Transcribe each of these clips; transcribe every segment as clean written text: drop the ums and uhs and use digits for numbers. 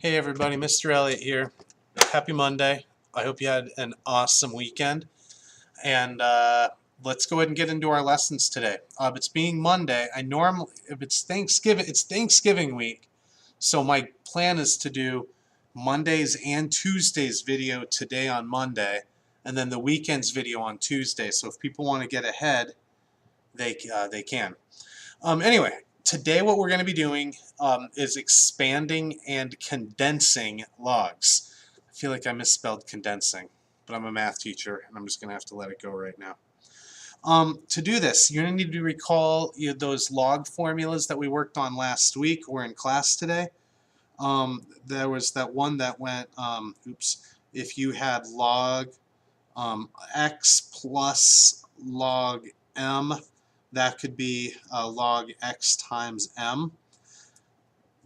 Hey everybody, Mr. Elliott here. Happy Monday. I hope you had an awesome weekend. And let's go ahead and get into our lessons today. It's being Monday. If it's Thanksgiving week. So my plan is to do Mondays and Tuesdays video today on Monday, and then the weekends video on Tuesday. So if people want to get ahead, they can. Anyway, today what we're going to be doing is expanding and condensing logs. I feel like I misspelled condensing, but I'm a math teacher and I'm just going to have to let it go right now. To do this, you're going to need to recall those log formulas that we worked on last week or in class today. There was that one that went, if you had log x plus log m, that could be log x times m.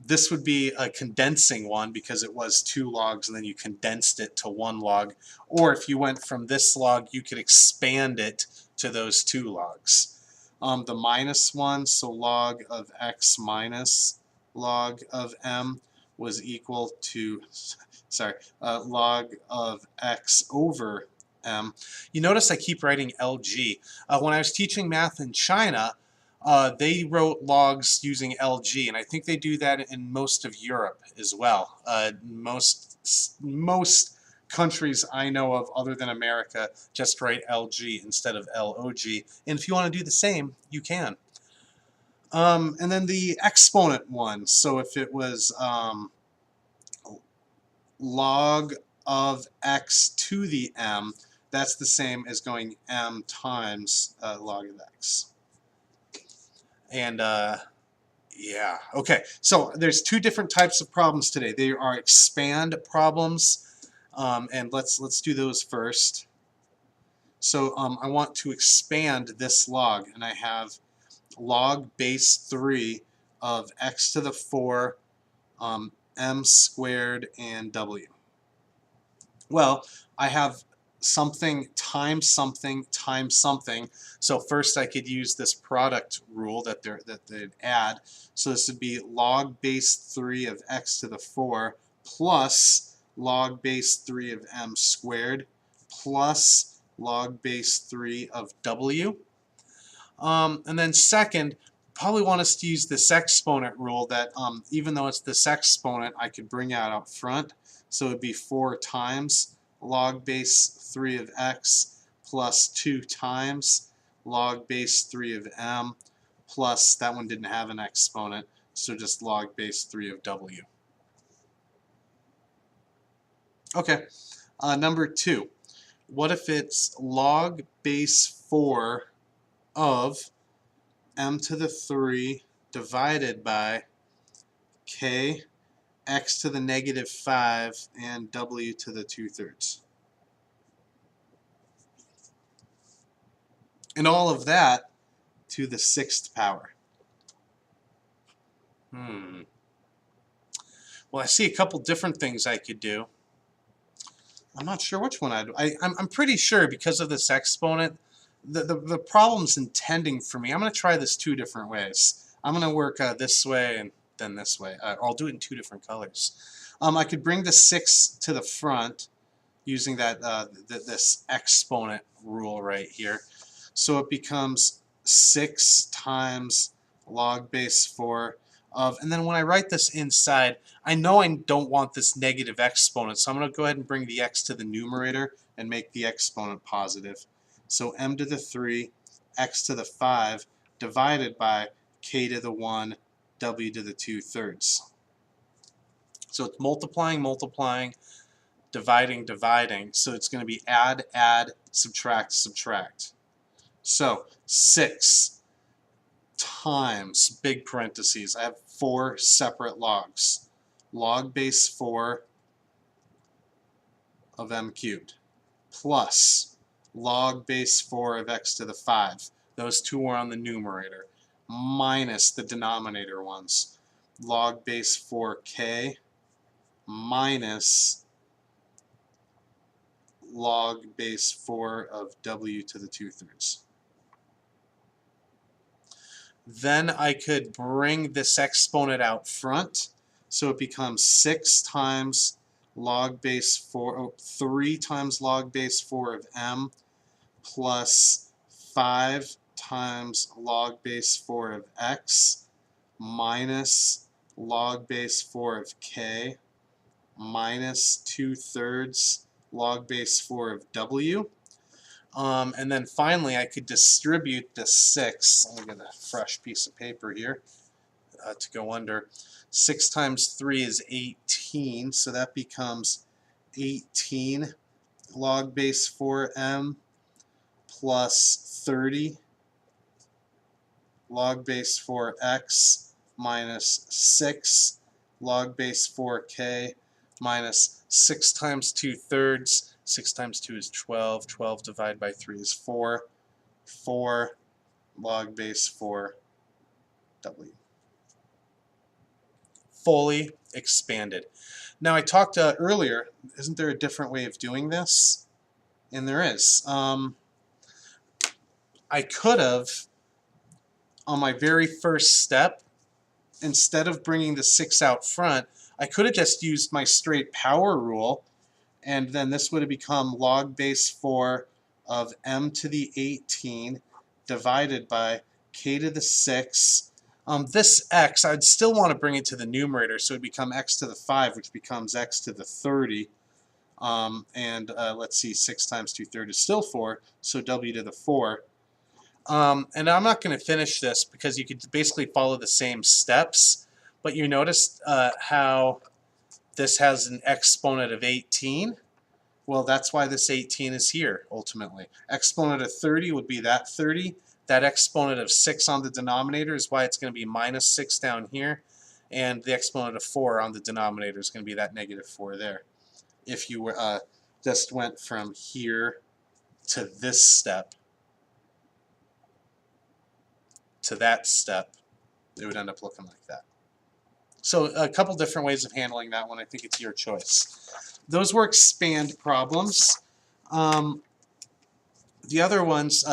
This would be a condensing one because it was 2 logs and then you condensed it to 1 log. Or if you went from this log, you could expand it to those 2 logs. The minus one, so log of x minus log of m was equal to, log of x over m. You notice I keep writing LG. When I was teaching math in China, they wrote logs using LG, and I think they do that in most of Europe as well. Most countries I know of other than America just write LG instead of LOG, and if you want to do the same, you can. And then the exponent one, so if it was log of x to the m, that's the same as going m times log of x. And yeah, okay, so there's 2 different types of problems today. They are expand problems, and let's do those first. So I want to expand this log, and I have log base 3 of x to the 4, m squared, and w. Well, I have something times something times something. So first I could use this product rule that they'd add. So this would be log base 3 of x to the 4 plus log base 3 of m squared plus log base 3 of w. And then second, probably want us to use this exponent rule that even though it's this exponent, I could bring out up front. So it would be 4 times log base 3 of x plus 2 times log base 3 of m plus, that one didn't have an exponent, so just log base 3 of w. Okay, number 2. What if it's log base 4 of m to the 3 divided by k x to the negative 5 and w to the 2/3. And all of that to the 6th power. Well, I see a couple different things I could do. I'm not sure which one I'd do. I'm pretty sure because of this exponent, the problem's intending for me. I'm going to try this 2 different ways. I'm going to work this way and then this way. I'll do it in 2 different colors. I could bring the 6 to the front using that this exponent rule right here. So it becomes 6 times log base 4 of, and then when I write this inside, I know I don't want this negative exponent, so I'm going to go ahead and bring the x to the numerator and make the exponent positive. So m to the 3, x to the 5 divided by k to the 1, w to the 2/3. So it's multiplying, multiplying, dividing, dividing. So it's going to be add, add, subtract, subtract. So 6 times, big parentheses, I have 4 separate logs. Log base 4 of m cubed plus log base 4 of x to the 5. Those 2 are on the numerator, minus the denominator ones. Log base 4k minus log base 4 of w to the 2/3. Then I could bring this exponent out front. So it becomes 6 times log base 4, 3 times log base 4 of m plus 5 times log base 4 of x minus log base 4 of k minus 2/3 log base 4 of w. And then finally I could distribute the 6. Let me get a fresh piece of paper here to go under. 6 times 3 is 18, so that becomes 18 log base 4m plus 30 log base 4x minus 6 log base 4k minus 6 times 2/3. 6 times 2 is 12. 12 divided by 3 is 4. 4 log base 4w. Fully expanded. Now I talked earlier, isn't there a different way of doing this? And there is. I could have, on my very first step, instead of bringing the 6 out front, I could have just used my straight power rule, and then this would have become log base 4 of m to the 18 divided by k to the 6. This x, I'd still want to bring it to the numerator, so it would become x to the 5, which becomes x to the 30. Let's see, 6 times 2/3 is still 4, so w to the 4. And I'm not going to finish this because you could basically follow the same steps, but you notice how this has an exponent of 18. Well, that's why this 18 is here, ultimately. Exponent of 30 would be that 30. That exponent of 6 on the denominator is why it's going to be minus 6 down here. And the exponent of 4 on the denominator is going to be that negative 4 there. If you were, just went from here to this step, to that step, it would end up looking like that. So a couple different ways of handling that one. I think it's your choice. Those were expand problems. The other ones,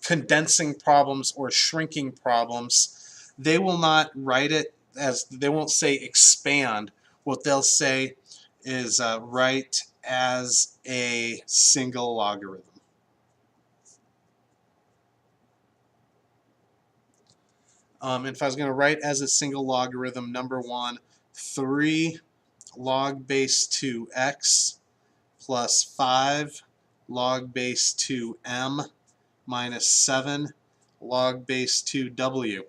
condensing problems or shrinking problems, they will not write it as, they won't say expand. What they'll say is write as a single logarithm. And if I was going to write as a single logarithm, number 1, 3 log base 2x plus 5 log base 2m minus 7 log base 2w.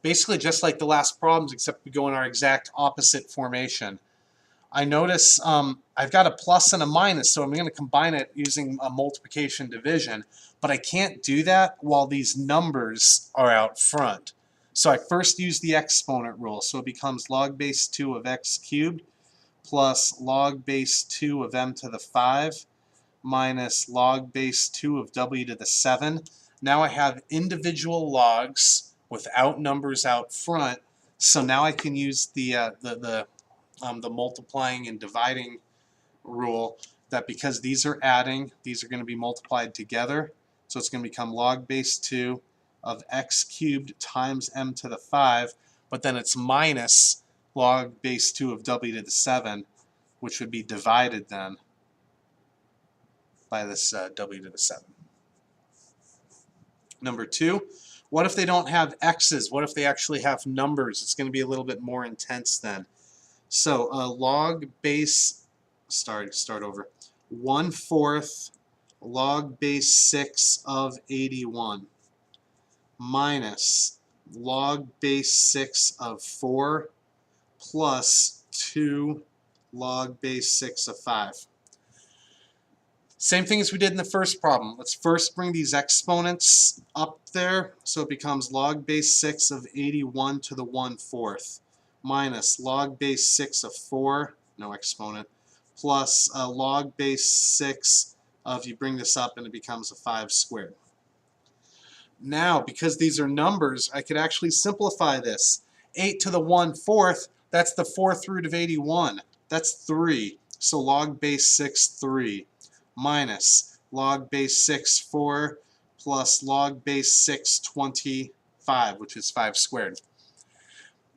Basically just like the last problems, except we go in our exact opposite formation. I notice I've got a plus and a minus, so I'm going to combine it using a multiplication division, but I can't do that while these numbers are out front. So I first use the exponent rule, so it becomes log base 2 of x cubed plus log base 2 of m to the 5 minus log base 2 of w to the 7. Now I have individual logs without numbers out front, so now I can use the multiplying and dividing rule, that because these are adding, these are going to be multiplied together, so it's going to become log base 2 of x cubed times m to the 5, but then it's minus log base 2 of w to the 7, which would be divided then by this w to the 7. Number 2, what if they don't have x's? What if they actually have numbers? It's going to be a little bit more intense then. So log base, start over, 1/4 log base 6 of 81 minus log base 6 of 4 plus 2 log base 6 of 5. Same thing as we did in the first problem. Let's first bring these exponents up there, so it becomes log base 6 of 81 to the 1/4 minus log base 6 of 4, no exponent, plus log base 6 of, you bring this up and it becomes a 5 squared. Now, because these are numbers, I could actually simplify this. 8 to the 1/4, that's the 4th root of 81. That's 3. So log base 6, 3, minus log base 6, 4, plus log base 6, 25, which is 5 squared.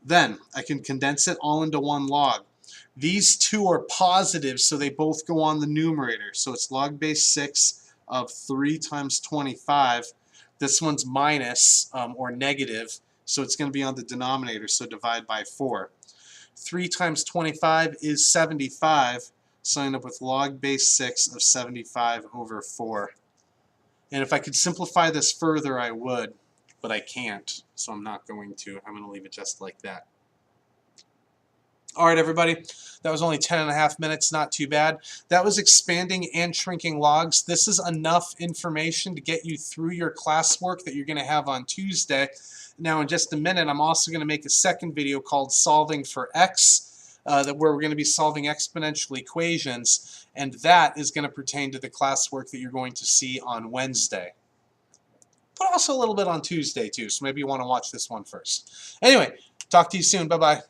Then I can condense it all into one log. These two are positive, so they both go on the numerator. So it's log base 6 of 3 times 25. This one's minus or negative, so it's going to be on the denominator, so divide by 4. 3 times 25 is 75, so I end up with log base 6 of 75 over 4. And if I could simplify this further, I would, but I can't, so I'm not going to. I'm going to leave it just like that. All right, everybody, that was only 10.5 minutes, not too bad. That was expanding and shrinking logs. This is enough information to get you through your classwork that you're going to have on Tuesday. Now, in just a minute, I'm also going to make a second video called Solving for X, where we're going to be solving exponential equations, and that is going to pertain to the classwork that you're going to see on Wednesday. But also a little bit on Tuesday, too, so maybe you want to watch this one first. Anyway, talk to you soon. Bye-bye.